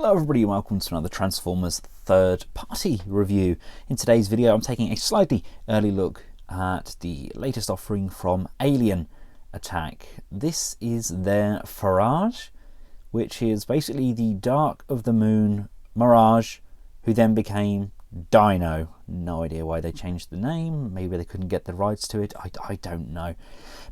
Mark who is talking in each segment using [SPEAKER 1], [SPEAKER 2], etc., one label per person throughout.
[SPEAKER 1] Hello everybody and welcome to another Transformers third party review. In today's video I'm taking a slightly early look at the latest offering from Alien Attack. This is their FIRAGE, which is basically the Dark of the Moon Mirage, who then became Dino. No idea why they changed the name, maybe they couldn't get the rights to it, I don't know.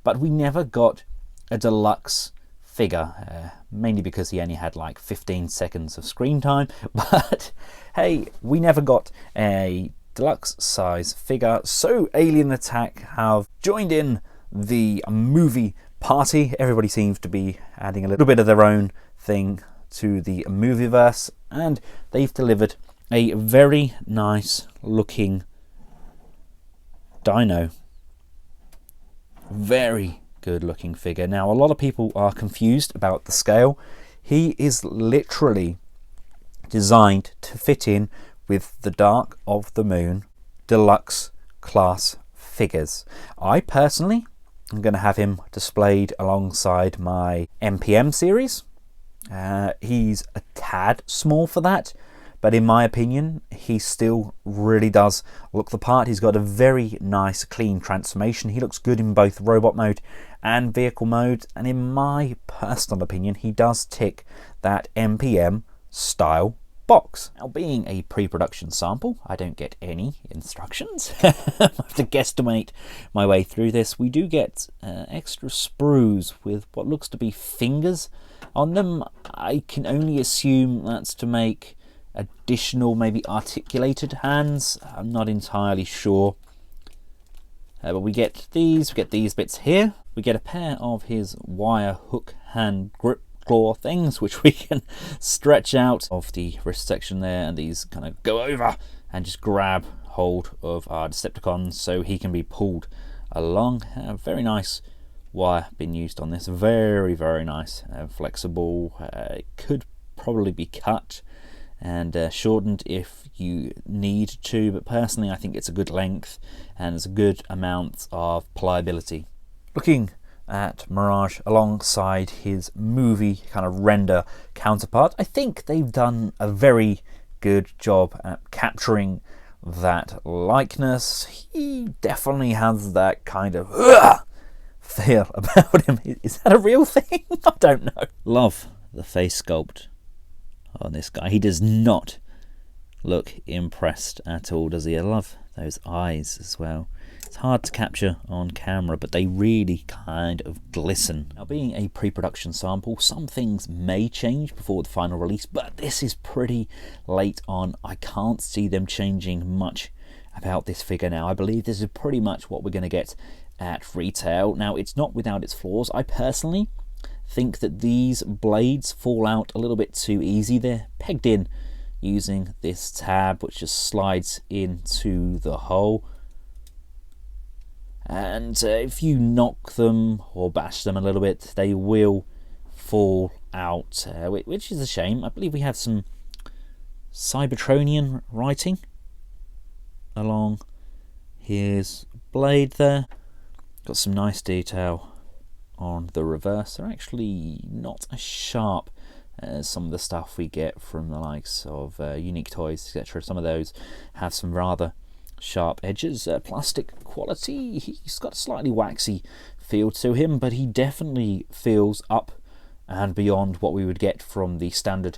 [SPEAKER 1] But we never got a deluxe figure, mainly because he only had like 15 seconds of screen time, but hey, we never got a deluxe size figure, so Alien Attack have joined in the movie party. Everybody seems to be adding a little bit of their own thing to the movieverse, and they've delivered a very nice looking Dino. Very good looking figure. Now a lot of people are confused about the scale. He is literally designed to fit in with the Dark of the Moon deluxe class figures. I personally am going to have him displayed alongside my MPM series. He's a tad small for that, but in my opinion he still really does look the part. He's got a very nice clean transformation. He looks good in both robot mode and vehicle mode, and in my personal opinion he does tick that MPM style box. Now, being a pre-production sample, I don't get any instructions. I have to guesstimate my way through this. We do get extra sprues with what looks to be fingers on them. I can only assume that's to make additional, maybe articulated hands. I'm not entirely sure. But we get these bits here. We get a pair of his wire hook hand grip claw things, which we can stretch out of the wrist section there, and these kind of go over and just grab hold of our Decepticons so he can be pulled along. Very nice wire being used on this. Very, very nice. Flexible. It could probably be cut and shortened if you need to, but personally I think it's a good length and it's a good amount of pliability. Looking at Mirage alongside his movie kind of render counterpart, I think they've done a very good job at capturing that likeness. He definitely has that kind of feel about him. Is that a real thing? I don't know. Love the face sculpt on this guy. He does not look impressed at all, does he? I love those eyes as well. It's hard to capture on camera, but they really kind of glisten. Now, being a pre-production sample, some things may change before the final release, but this is pretty late on. I can't see them changing much about this figure now. I believe this is pretty much what we're going to get at retail. Now, it's not without its flaws. I personally think that these blades fall out a little bit too easy. They're pegged in using this tab, which just slides into the hole, and if you knock them or bash them a little bit, they will fall out, which is a shame. I believe we have some Cybertronian writing along his blade there. Got some nice detail on the reverse. They're actually not as sharp as some of the stuff we get from the likes of Unique Toys, etc. Some of those have some rather sharp edges. Plastic quality, he's got a slightly waxy feel to him, but he definitely feels up and beyond what we would get from the standard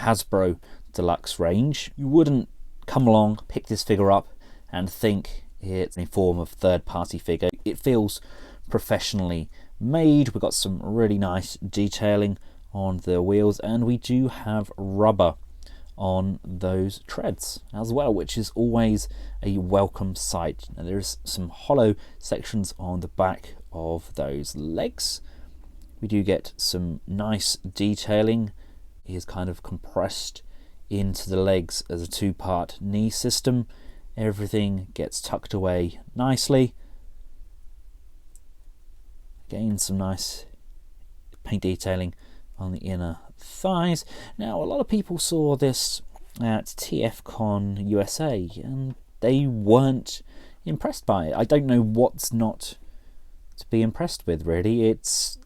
[SPEAKER 1] Hasbro Deluxe range. You wouldn't come along, pick this figure up and think it's a form of third-party figure. It feels professionally made. We've got some really nice detailing on the wheels, and we do have rubber on those treads as well, which is always a welcome sight. Now, there's some hollow sections on the back of those legs. We do get some nice detailing. He is kind of compressed into the legs as a two-part knee system. Everything gets tucked away nicely. Again, some nice paint detailing on the inner thighs. Now, a lot of people saw this at TFCon USA and they weren't impressed by it. I don't know what's not to be impressed with, really. It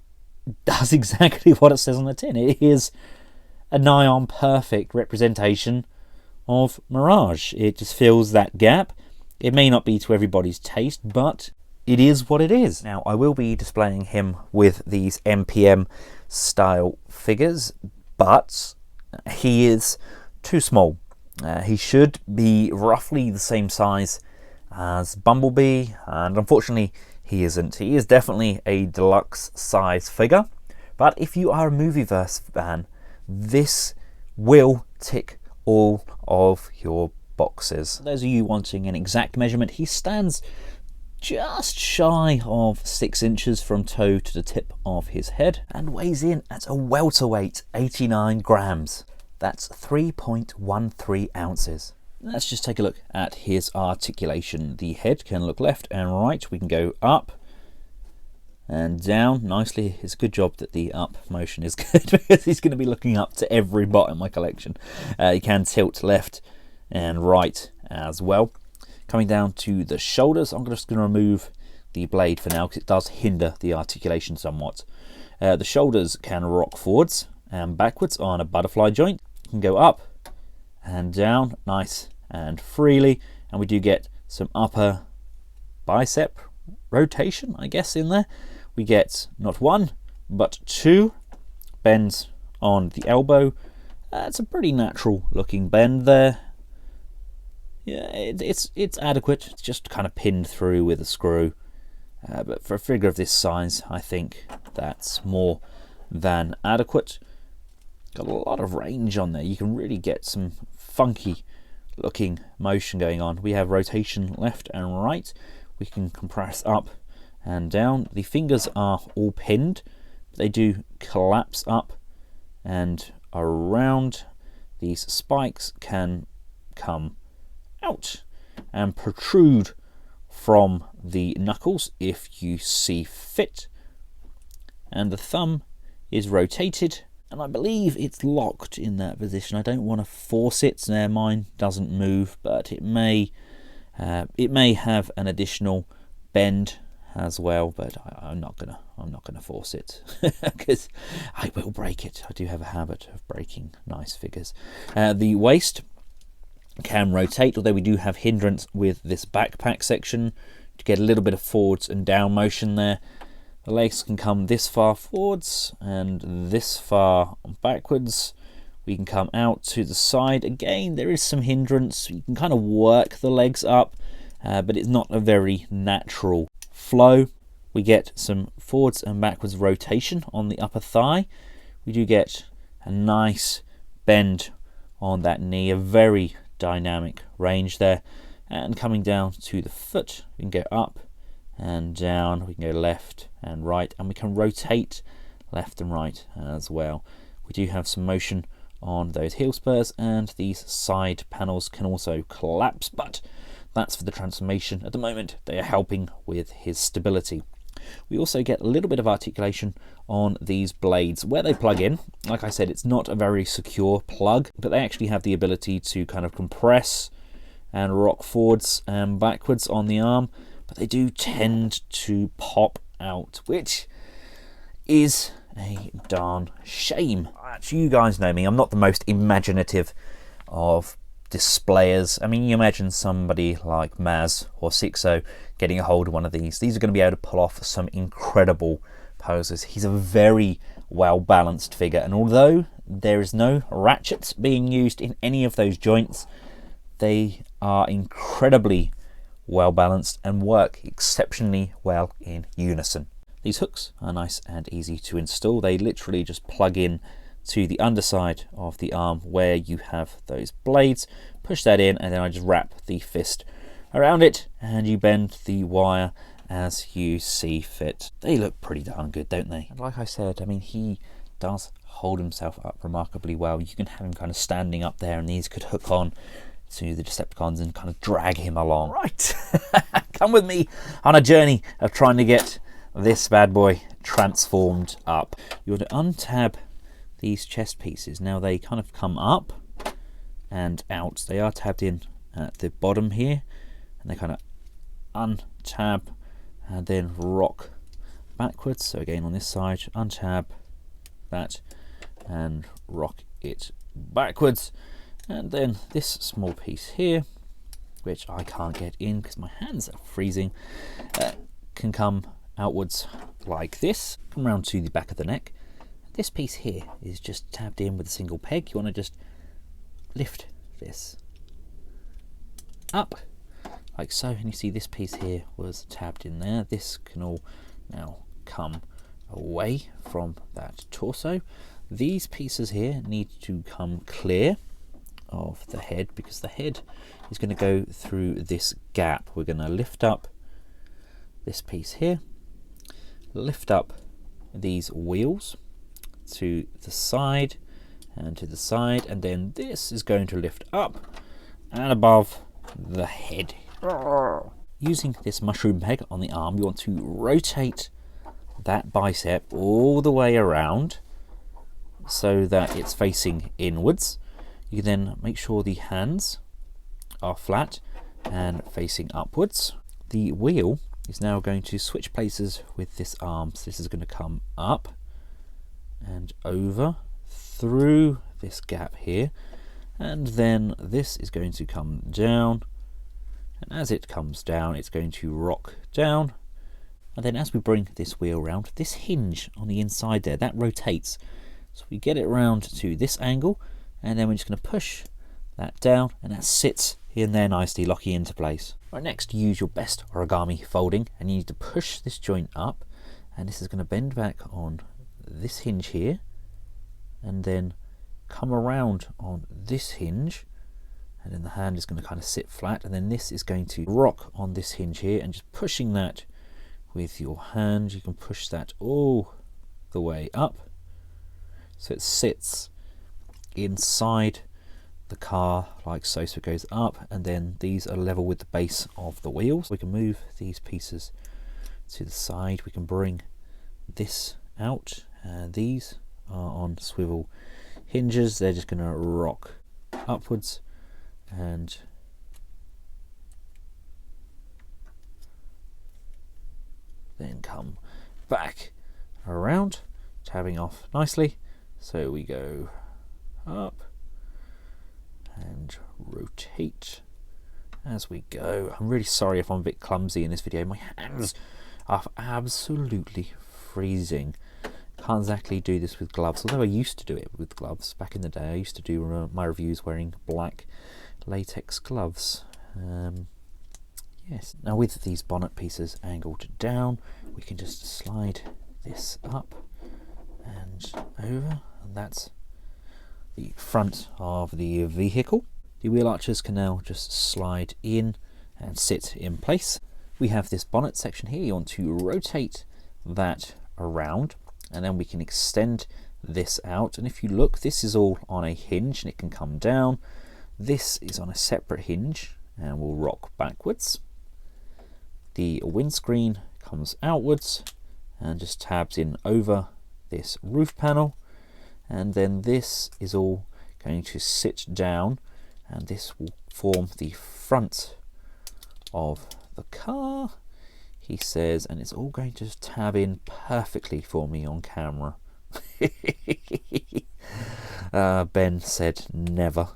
[SPEAKER 1] does exactly what it says on the tin. It is a nigh on perfect representation of Mirage. It just fills that gap. It may not be to everybody's taste, but it is what it is. Now, I will be displaying him with these MPM style figures, but he is too small. He should be roughly the same size as Bumblebee, and unfortunately he isn't. He is definitely a deluxe size figure, but if you are a Movieverse fan, this will tick all of your boxes. Those of you wanting an exact measurement, he stands just shy of 6 inches from toe to the tip of his head and weighs in at a welterweight 89 grams. That's 3.13 ounces. Let's just take a look at his articulation. The head can look left and right. We can go up and down nicely. It's a good job that the up motion is good because he's going to be looking up to every bot in my collection. He can tilt left and right as well. Coming down to the shoulders, I'm just going to remove the blade for now because it does hinder the articulation somewhat. The shoulders can rock forwards and backwards on a butterfly joint. You can go up and down nice and freely, and we do get some upper bicep rotation, I guess, in there. We get not one but 2 bends on the elbow. It's a pretty natural looking bend there. Yeah, it's adequate. It's just kind of pinned through with a screw, but for a figure of this size, I think that's more than adequate. Got a lot of range on there. You can really get some funky looking motion going on. We have rotation left and right. We can compress up and down. The fingers are all pinned, but they do collapse up and around. These spikes can come out and protrude from the knuckles if you see fit, and the thumb is rotated, and I believe it's locked in that position. I don't want to force it. There, mine doesn't move, but it may have an additional bend as well, but I'm not gonna force it because I will break it. I do have a habit of breaking nice figures. The waist can rotate, although we do have hindrance with this backpack section to get a little bit of forwards and down motion there. The legs can come this far forwards and this far backwards. We can come out to the side. Again, there is some hindrance. You can kind of work the legs up, but it's not a very natural flow. We get some forwards and backwards rotation on the upper thigh. We do get a nice bend on that knee, a very dynamic range there. And coming down to the foot, we can go up and down, we can go left and right, and we can rotate left and right as well. We do have some motion on those heel spurs, and these side panels can also collapse, but that's for the transformation. At the moment, they are helping with his stability. We also get a little bit of articulation on these blades where they plug in. Like I said, it's not a very secure plug, but they actually have the ability to kind of compress and rock forwards and backwards on the arm, but they do tend to pop out, which is a darn shame. Actually, you guys know me, I'm not the most imaginative of displayers. I mean, you imagine somebody like Maz or Sixo getting a hold of one of these. These are going to be able to pull off some incredible poses. He's a very well balanced figure, and although there is no ratchets being used in any of those joints, they are incredibly well balanced and work exceptionally well in unison. These hooks are nice and easy to install. They literally just plug in to the underside of the arm where you have those blades. Push that in, and then I just wrap the fist around it, and you bend the wire as you see fit. They look pretty darn good, don't they? And like I said, I mean, he does hold himself up remarkably well. You can have him kind of standing up there, and these could hook on to the Decepticons and kind of drag him along. Right, come with me on a journey of trying to get this bad boy transformed up. You want to untab these chest pieces. Now they kind of come up and out. They are tabbed in at the bottom here, and they kind of untab and then rock backwards. So again on this side, untab that and rock it backwards, and then this small piece here, which I can't get in because my hands are freezing, can come outwards like this, come around to the back of the neck. This piece here is just tabbed in with a single peg. You want to just lift this up like so, and you see this piece here was tabbed in there. This can all now come away from that torso. These pieces here need to come clear of the head because the head is going to go through this gap. We're going to lift up this piece here, lift up these wheels to the side and to the side, and then this is going to lift up and above the head. Using this mushroom peg on the arm, you want to rotate that bicep all the way around so that it's facing inwards. You then make sure the hands are flat and facing upwards. The wheel is now going to switch places with this arm. So this is going to come up and over through this gap here, and then this is going to come down, and as it comes down it's going to rock down, and then as we bring this wheel round, this hinge on the inside there, that rotates. So we get it round to this angle, and then we're just going to push that down, and that sits in there nicely, locking into place. Right, next, use your best origami folding, and you need to push this joint up, and this is going to bend back on this hinge here, and then come around on this hinge, and then the hand is going to kind of sit flat, and then this is going to rock on this hinge here, and just pushing that with your hand, you can push that all the way up so it sits inside the car like so. So it goes up, and then these are level with the base of the wheels. We can move these pieces to the side, we can bring this out, and these are on swivel hinges. They're just going to rock upwards and then come back around, tabbing off nicely. So we go up and rotate as we go. I'm really sorry if I'm a bit clumsy in this video. My hands are absolutely freezing. Can't exactly do this with gloves, although I used to do it with gloves back in the day. I used to do my reviews wearing black latex gloves. Yes. Now with these bonnet pieces angled down, we can just slide this up and over, and that's the front of the vehicle. The wheel arches can now just slide in and sit in place. We have this bonnet section here. You want to rotate that around, and then we can extend this out, and if you look, this is all on a hinge and it can come down. This is on a separate hinge and will rock backwards. The windscreen comes outwards and just tabs in over this roof panel, and then this is all going to sit down, and this will form the front of the car, he says, and it's all going to just tab in perfectly for me on camera. Ben said never.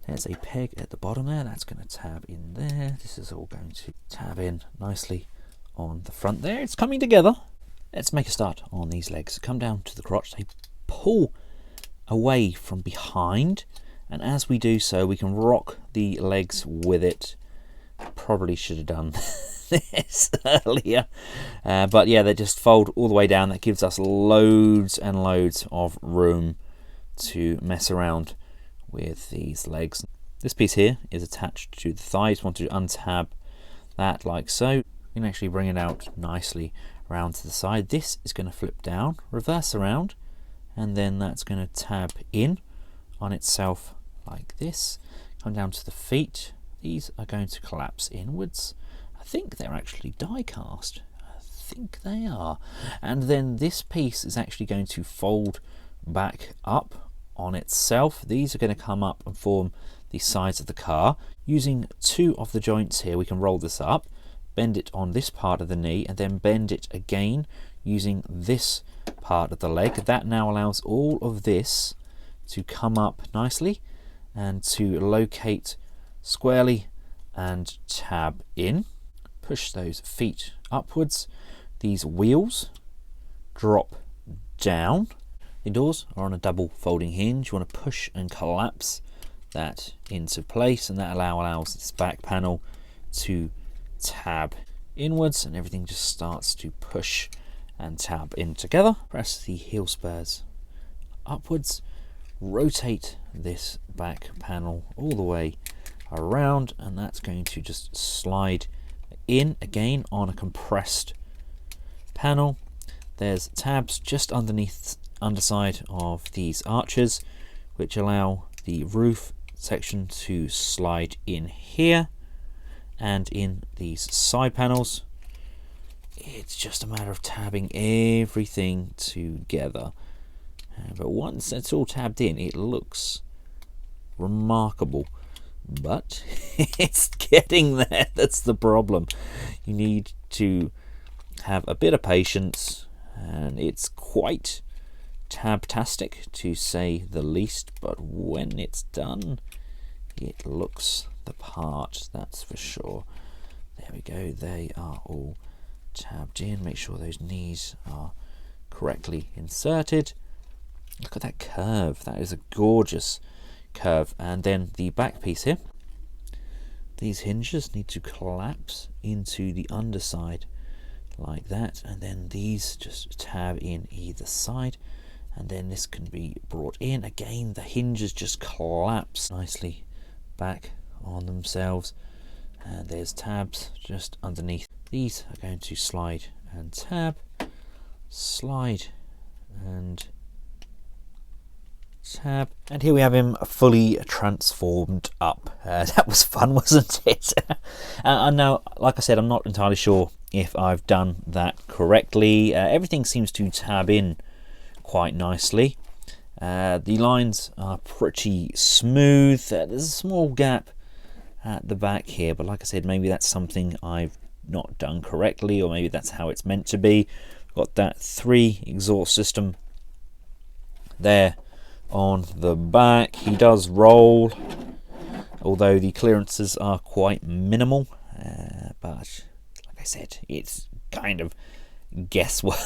[SPEAKER 1] And there's a peg at the bottom there, that's going to tab in there. This is all going to tab in nicely on the front there. It's coming together. Let's make a start on these legs. Come down to the crotch, they pull away from behind, and as we do so we can rock the legs with it. Probably should have done this earlier, but yeah, they just fold all the way down. That gives us loads and loads of room to mess around with these legs. This piece here is attached to the thigh. You just want to untab that like so. You can actually bring it out nicely around to the side. This is going to flip down, reverse around, and then that's going to tab in on itself like this. Come down to the feet. These are going to collapse inwards. I think they're actually die cast. I think they are. And then this piece is actually going to fold back up on itself. These are going to come up and form the sides of the car. Using two of the joints here, we can roll this up bend it on this part of the knee and then bend it again using this part of the leg. That now allows all of this to come up nicely and to locate squarely and tab in. Push those feet upwards. These wheels drop down. The doors are on a double folding hinge. You want to push and collapse that into place, and that allows this back panel to tab inwards, and everything just starts to push and tab in together. Press the heel spurs upwards, rotate this back panel all the way around, and that's going to just slide in again on a compressed panel. There's tabs just underneath underside of these arches, which allow the roof section to slide in here, and in these side panels it's just a matter of tabbing everything together. But once it's all tabbed in, it looks remarkable, but it's getting there. That's the problem. You need to have a bit of patience, and it's quite tabtastic to say the least, but when it's done it looks the part, that's for sure. There we go, they are all tabbed in. Make sure those knees are correctly inserted. Look at that curve, that is a gorgeous curve. And then the back piece here, these hinges need to collapse into the underside like that, and then these just tab in either side, and then this can be brought in again. The hinges just collapse nicely back on themselves, and there's tabs just underneath. These are going to slide and tab, slide and tab, and here we have him fully transformed up. That was fun, wasn't it? And now, like I said, I'm not entirely sure if I've done that correctly. Everything seems to tab in quite nicely. The lines are pretty smooth. There's a small gap at the back here, but like I said, maybe that's something I've not done correctly, or maybe that's how it's meant to be. Got that 3 exhaust system there on the back. He does roll, although the clearances are quite minimal, but like I said, it's kind of guesswork.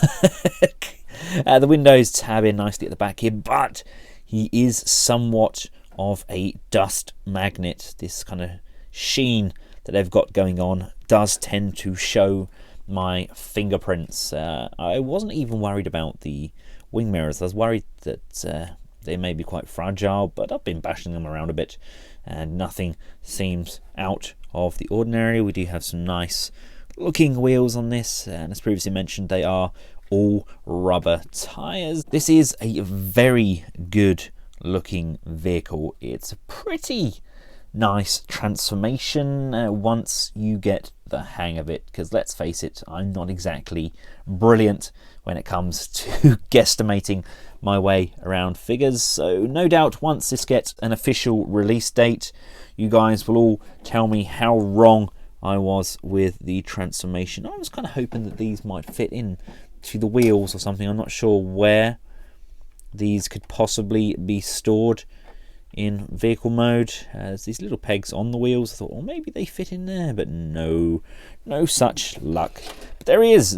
[SPEAKER 1] The windows tab in nicely at the back here, but he is somewhat of a dust magnet. This kind of sheen that they've got going on does tend to show my fingerprints. I wasn't even worried about the wing mirrors. I was worried that they may be quite fragile, but I've been bashing them around a bit and nothing seems out of the ordinary. We do have some nice looking wheels on this, and as previously mentioned, they are all rubber tires. This is a very good looking vehicle. It's a pretty nice transformation once you get the hang of it, because let's face it, I'm not exactly brilliant when it comes to guesstimating my way around figures. So no doubt once this gets an official release date, you guys will all tell me how wrong I was with the transformation. I was kind of hoping that these might fit in to the wheels or something. I'm not sure where these could possibly be stored in vehicle mode. There's these little pegs on the wheels. I thought, well, maybe they fit in there, but no such luck. But there is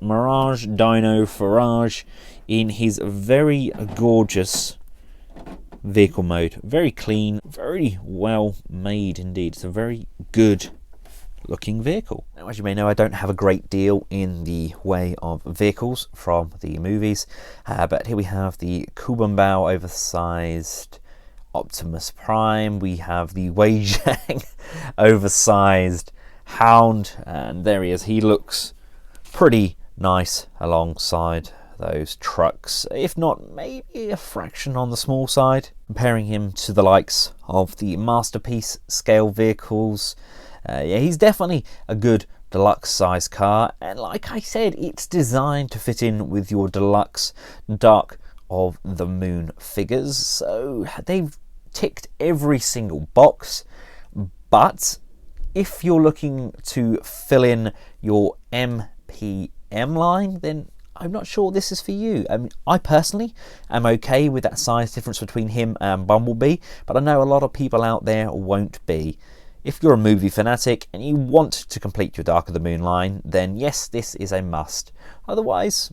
[SPEAKER 1] Mirage Dino FIRAGE in his very gorgeous vehicle mode. Very clean, very well made indeed. It's a very good looking vehicle. Now, as you may know, I don't have a great deal in the way of vehicles from the movies, but here we have the Kubenbau oversized Optimus Prime. We have the Wei Zhang oversized Hound, and there he is. He looks pretty nice alongside those trucks, if not maybe a fraction on the small side. Comparing him to the likes of the Masterpiece scale vehicles, yeah, he's definitely a good deluxe size car, and like I said, it's designed to fit in with your deluxe Dark of the Moon figures, so they've ticked every single box. But If you're looking to fill in your MPM line, then I'm not sure this is for you. I mean, I personally am okay with that size difference between him and Bumblebee, but I know a lot of people out there won't be. If you're a movie fanatic and you want to complete your Dark of the Moon line, then yes, this is a must. Otherwise,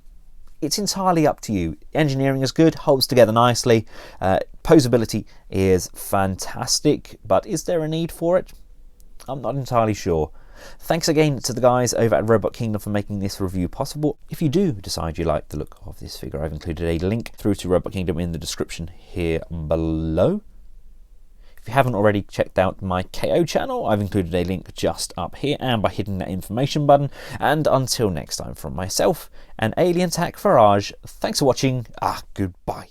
[SPEAKER 1] it's entirely up to you. Engineering is good, holds together nicely, posability is fantastic, but is there a need for it? I'm not entirely sure. Thanks again to the guys over at Robot Kingdom for making this review possible. If you do decide you like the look of this figure, I've included a link through to Robot Kingdom in the description here below. If you haven't already checked out my KO channel, I've included a link just up here and by hitting that information button. And until next time, from myself and Alien Tac FIRAGE, thanks for watching. Goodbye.